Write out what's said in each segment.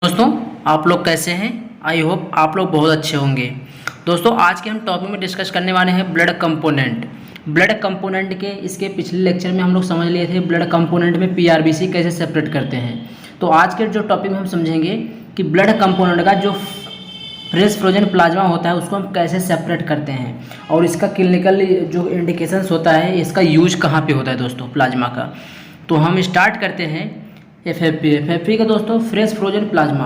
दोस्तों, आप लोग कैसे हैं। आई होप आप लोग बहुत अच्छे होंगे। दोस्तों, आज के हम टॉपिक में डिस्कस करने वाले हैं ब्लड कंपोनेंट। ब्लड कंपोनेंट के इसके पिछले लेक्चर में हम लोग समझ लिए थे ब्लड कंपोनेंट में पीआरबीसी कैसे सेपरेट करते हैं। तो आज के जो टॉपिक में हम समझेंगे कि ब्लड कंपोनेंट का जो फ्रेश फ्रोजन प्लाज्मा होता है उसको हम कैसे सेपरेट करते हैं और इसका क्लिनिकल जो इंडिकेशंस होता है, इसका यूज कहाँ पे होता है दोस्तों प्लाज्मा का। तो हम स्टार्ट करते हैं एफएफपी का। दोस्तों, फ्रेश फ्रोजन प्लाज्मा,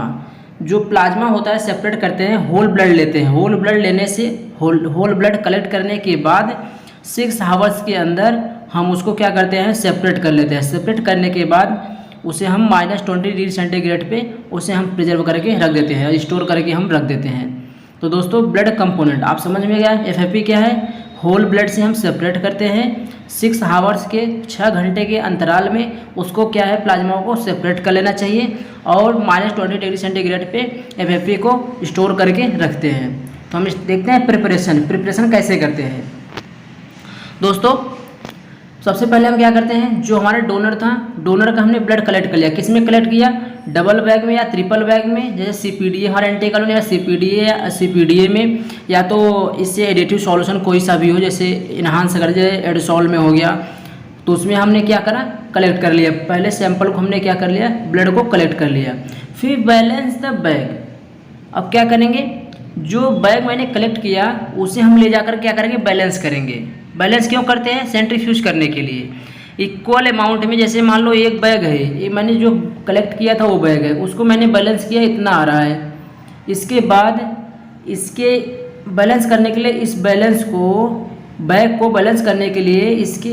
जो प्लाज्मा होता है सेपरेट करते हैं, होल ब्लड लेते हैं। होल ब्लड लेने से होल ब्लड कलेक्ट करने के बाद 6 आवर्स के अंदर हम उसको क्या करते हैं, सेपरेट कर लेते हैं। सेपरेट करने के बाद उसे हम -20 डिग्री सेंटीग्रेड पे उसे हम प्रिजर्व करके रख देते हैं, स्टोर करके हम रख देते हैं। तो दोस्तों, ब्लड कंपोनेंट आप समझ में गया। एफएफपी क्या है, होल ब्लड से हम सेपरेट करते हैं 6 आवर्स के 6 घंटे के अंतराल में उसको क्या है, प्लाज्मा को सेपरेट कर लेना चाहिए और -20 डिग्री सेंटीग्रेड पे एफएफपी को स्टोर करके रखते हैं। तो हम देखते हैं प्रिपरेशन कैसे करते हैं। दोस्तों, सबसे पहले हम क्या करते हैं, जो हमारा डोनर था, डोनर का हमने ब्लड कलेक्ट कर लिया। किस में कलेक्ट किया, डबल बैग में या ट्रिपल बैग में, जैसे सीपीडीए हमारा एंटीकॉलोन या सीपीडीए में, या तो इससे एडिटिव सॉल्यूशन कोई सा भी हो, जैसे इन्हांस अगर जैसे एडसॉल में हो गया, तो उसमें हमने क्या करा, कलेक्ट कर लिया। पहले सैंपल को हमने क्या कर लिया, ब्लड को कलेक्ट कर लिया। फिर बैलेंस द बैग। अब क्या करेंगे, जो बैग मैंने कलेक्ट किया उसे हम ले जाकर क्या करेंगे, बैलेंस करेंगे। बैलेंस क्यों करते हैं, सेंट्रीफ्यूज करने के लिए। इक्वल अमाउंट में, जैसे मान लो एक बैग है, ये मैंने जो कलेक्ट किया था वो बैग है, उसको मैंने बैलेंस किया, इतना आ रहा है। इसके बाद इसके बैलेंस करने के लिए, इस बैलेंस को, बैग को बैलेंस करने के लिए इसके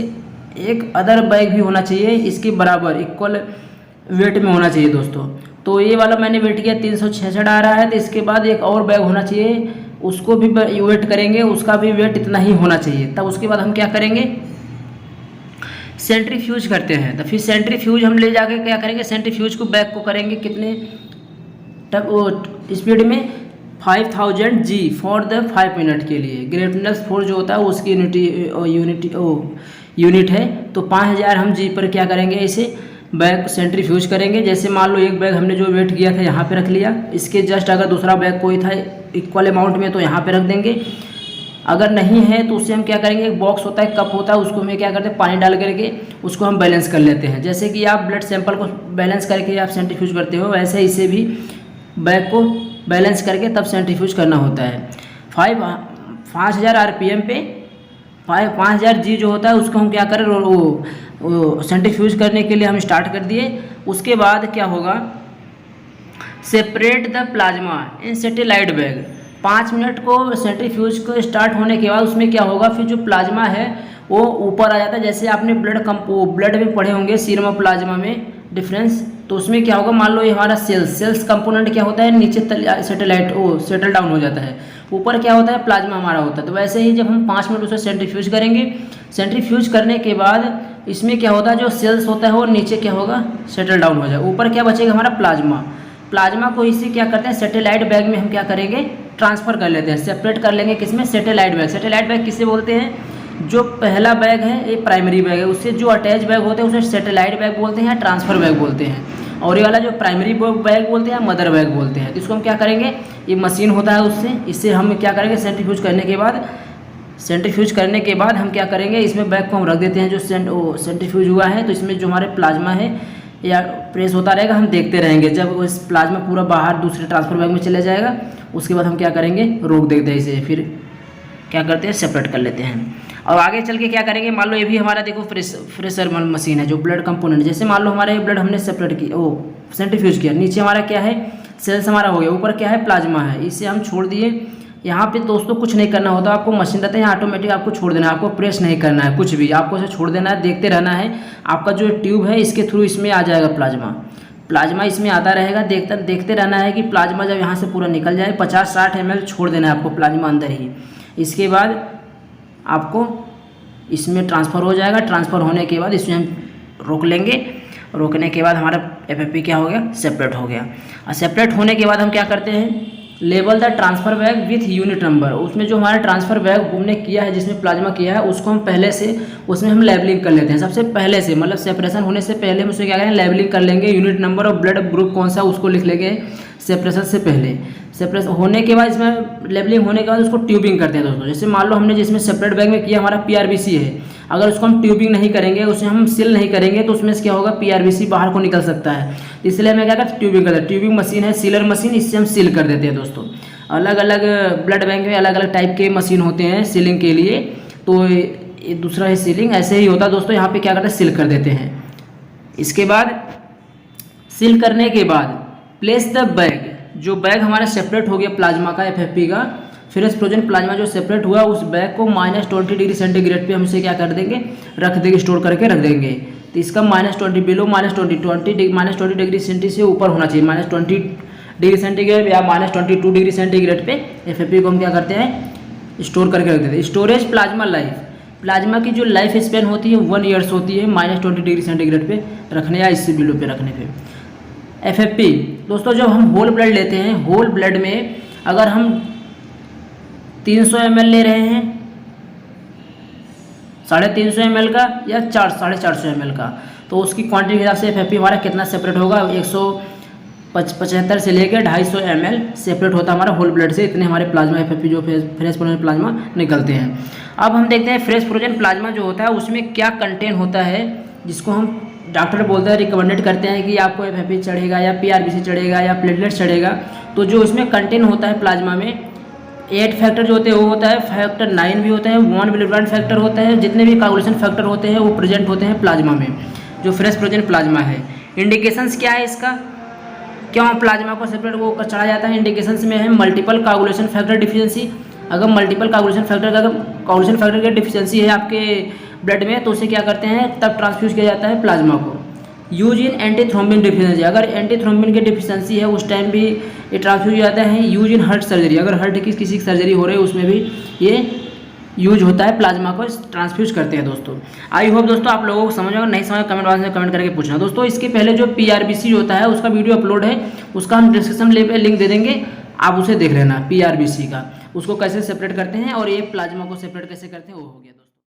एक अदर बैग भी होना चाहिए, इसके बराबर इक्वल वेट में होना चाहिए दोस्तों। तो ये वाला मैंने वेट किया 366 आ रहा है, तो इसके बाद एक और बैग होना चाहिए, उसको भी वेट करेंगे, उसका भी वेट इतना ही होना चाहिए। तब उसके बाद हम क्या करेंगे, सेंट्रीफ्यूज करते हैं। तो फिर सेंट्रीफ्यूज हम ले जाके क्या करेंगे, सेंट्रीफ्यूज को बैग को करेंगे कितने स्पीड में, 5000 जी फॉर द 5 मिनट के लिए। ग्रेविटेशनल फोर्स जो होता है उसकी यूनिट है। तो 5000 हम जी पर क्या करेंगे, इसे बैग सेंट्रीफ्यूज करेंगे। जैसे मान लो एक बैग हमने जो वेट किया था यहाँ पे रख लिया, इसके जस्ट अगर दूसरा बैग कोई था इक्वल अमाउंट में तो यहाँ पे रख देंगे। अगर नहीं है तो उससे हम क्या करेंगे, एक बॉक्स होता है, कप होता है, उसको हमें क्या करते हैं, पानी डाल करके उसको हम बैलेंस कर लेते हैं। जैसे कि आप ब्लड सैंपल को बैलेंस करके आप सेंट्रीफ्यूज करते हो, वैसे इसे भी बैग को बैलेंस करके तब सेंट्रीफ्यूज करना होता है। 5000 RPM पे 5000 जी जो होता है उसको हम क्या करें, वो सेंट्रीफ्यूज करने के लिए हम स्टार्ट कर दिए। उसके बाद क्या होगा, separate the plasma in satellite bag. 5 minute को सेंट्रीफ्यूज को स्टार्ट होने के बाद उसमें क्या होगा, फिर जो प्लाज्मा है वो ऊपर आ जाता है। जैसे आपने ब्लड में पढ़े होंगे सीरम और प्लाज्मा में डिफरेंस, तो उसमें क्या होगा, मान लो ये हमारा सेल्स कंपोनेंट क्या होता है, नीचे सेटल डाउन हो जाता है, ऊपर क्या होता है, प्लाज्मा हमारा होता है। तो वैसे ही जब हम 5 मिनट उसे सेंट्रीफ्यूज करेंगे, सेंट्रीफ्यूज करने के बाद इसमें क्या होता है, जो सेल्स होता है वो नीचे क्या होगा, सेटल डाउन हो जाएगा, ऊपर क्या बचेगा हमारा प्लाज्मा को इसे क्या करते हैं, सैटेलाइट बैग में हम क्या करेंगे, ट्रांसफ़र कर लेते हैं, सेपरेट कर लेंगे। किसमें, सैटेलाइट बैग किसे बोलते हैं, जो पहला बैग है ये प्राइमरी बैग है, उससे जो अटैच बैग होते हैं उसे सैटेलाइट बैग बोलते हैं या ट्रांसफ़र बैग बोलते हैं। और ये वाला जो प्राइमरी बैग बोलते हैं या मदर बैग बोलते हैं। तो इसको हम क्या करेंगे, ये मशीन होता है इससे हम क्या करेंगे, सेंट्रीफ्यूज करने के बाद हम क्या करेंगे, इसमें बैग को हम रख देते हैं। जो सेंट्रीफ्यूज हुआ है तो इसमें जो हमारे प्लाज्मा है या प्रेस होता रहेगा, हम देखते रहेंगे। जब वो प्लाज्मा पूरा बाहर दूसरे ट्रांसफर बैग में चला जाएगा, उसके बाद हम क्या करेंगे, रोक देते हैं इसे, फिर क्या करते हैं, सेपरेट कर लेते हैं। और आगे चल के क्या करेंगे, मान लो ये भी हमारा देखो फ्रेशर मशीन है, जो ब्लड कंपोनेंट, जैसे मान लो हमारे ब्लड हमने सेपरेट किया, सेंट्रीफ्यूज किया, नीचे हमारा क्या है, सेल्स हमारा हो गया, ऊपर क्या है, प्लाज्मा है, इसे हम छोड़ दिए। यहाँ पे दोस्तों कुछ नहीं करना होता, आपको मशीन रहता है यहाँ ऑटोमेटिक आपको छोड़ देना है, आपको प्रेस नहीं करना है कुछ भी, आपको इसे छोड़ देना है, देखते रहना है। आपका जो ट्यूब है इसके थ्रू इसमें आ जाएगा प्लाज्मा इसमें आता रहेगा, देखते रहना है कि प्लाज्मा जब यहाँ से पूरा निकल जाए, 50-60 ml छोड़ देना है आपको प्लाज्मा अंदर ही। इसके बाद आपको इसमें ट्रांसफ़र हो जाएगा। ट्रांसफ़र होने के बाद इसमें हम रोक लेंगे, रोकने के बाद हमारा एफएफपी क्या हो गया, सेपरेट हो गया। और सेपरेट होने के बाद हम क्या करते हैं, label the transfer bag with unit number. उसमें जो हमारा ट्रांसफर बैग हमने किया है, जिसमें प्लाज्मा किया है, उसको हम पहले से उसमें हम लेबलिंग कर लेते हैं। सबसे पहले से मतलब सेपरेशन होने से पहले हम उसमें क्या करें, लेबलिंग कर लेंगे। यूनिट नंबर और ब्लड ग्रुप कौन सा उसको लिख लेंगे सेपरेशन से पहले। सेपरेशन होने के बाद, इसमें लेबलिंग होने के बाद उसको ट्यूबिंग करते हैं दोस्तों। जैसे मान लो हमने जिसमें सेपरेट बैग में किया हमारा पीआरबीसी है, अगर उसको हम ट्यूबिंग नहीं करेंगे, उसे हम सील नहीं करेंगे, तो उसमें से क्या होगा, पीआरबीसी बाहर को निकल सकता है। इसलिए हमें क्या करते हैं, ट्यूबिंग करते हैं। ट्यूबिंग मशीन है, सीलर मशीन, इससे हम सील कर देते हैं दोस्तों। अलग अलग ब्लड बैंक में अलग अलग टाइप के मशीन होते हैं सीलिंग के लिए, तो ये दूसरा है सीलिंग। ऐसे ही होता है दोस्तों, यहाँ पे क्या करते हैं, सील कर देते हैं। इसके बाद सील करने के बाद प्लेस द बैग, जो बैग हमारा सेपरेट हो गया प्लाज्मा का, एफएफपी का, फ्रेश फ्रोजन प्लाज्मा जो सेपरेट हुआ, उस बैग को -20 डिग्री सेंटीग्रेड पे हम इसे क्या कर देंगे, रख देंगे, स्टोर करके रख देंगे। तो इसका -20 बिलो -20 डिग्री सेंटी से ऊपर होना चाहिए, -20 डिग्री सेंटीग्रेड या -22 डिग्री सेंटीग्रेड पे एफएफपी को हम क्या करते हैं, स्टोर करके रख देते हैं। स्टोरेज प्लाज्मा लाइफ, प्लाज्मा की जो लाइफ स्पेन होती है 1 ईयर्स होती है, -20 डिग्री सेंटीग्रेड पे रखने या इससे बिलो पे रखने पे। एफएफपी दोस्तों, जब हम होल ब्लड लेते हैं, होल ब्लड में अगर हम 300 ml ले रहे हैं, 350 ml का या 450 ml का, तो उसकी क्वांटिटी के हिसाब से एफएफपी हमारा कितना सेपरेट होगा, 175 से लेकर 250 ml सेपरेट होता है हमारा होल ब्लड से। इतने हमारे प्लाज्मा एफएफपी जो फ्रेश फ्रोजन प्लाज्मा निकलते हैं। अब हम देखते हैं फ्रेश फ्रोजन प्लाज्मा जो होता है उसमें क्या कंटेंट होता है, जिसको हम डॉक्टर बोलते हैं, रिकमेंडेड करते हैं कि आपको एफएफपी चढ़ेगा या पीआरबीसी चढ़ेगा या प्लेटलेट चढ़ेगा। तो जो इसमें कंटेंट होता है प्लाज्मा में, 8 फैक्टर जो होते हैं वो होता है, फैक्टर 9 भी होता है, 1 विलिब्रांड फैक्टर होता है, जितने भी कोगुलेशन फैक्टर होते हैं वो प्रेजेंट होते हैं प्लाज्मा में, जो फ्रेश फ्रोजन प्लाज्मा है। इंडिकेशंस क्या है इसका, क्यों प्लाज्मा को सेपरेट वो चढ़ा जाता है, इंडिकेशंस में है मल्टीपल कोगुलेशन फैक्टर डिफिशियंसी। अगर मल्टीपल कोगुलेशन फैक्टर की डिफिशियंसी है आपके ब्लड में, तो उसे क्या करते हैं, तब ट्रांसफ्यूज किया जाता है प्लाज्मा को। Use in anti thrombin deficiency, अगर एंटी थ्रोम्बिन की डिफिशियंसी है उस टाइम भी ये ट्रांसफ्यूज हो जाता है। यूज इन हार्ट सर्जरी, अगर हार्ट की किसी की सर्जरी हो रही है उसमें भी ये यूज होता है, प्लाज्मा को ट्रांसफ्यूज करते हैं दोस्तों। आई होप दोस्तों आप लोगों को समझ आएगा, नहीं समझ कमेंट बॉक्स में कमेंट करके पूछना दोस्तों। इसके पहले जो पीआरबीसी होता है उसका वीडियो अपलोड है, उसका हम डिस्क्रिप्शन में लिंक दे देंगे, आप उसे देख लेना। पीआरबीसी का उसको कैसे सेपरेट करते हैं और ये प्लाज्मा को सेपरेट कैसे करते हैं वो हो गया दोस्तों।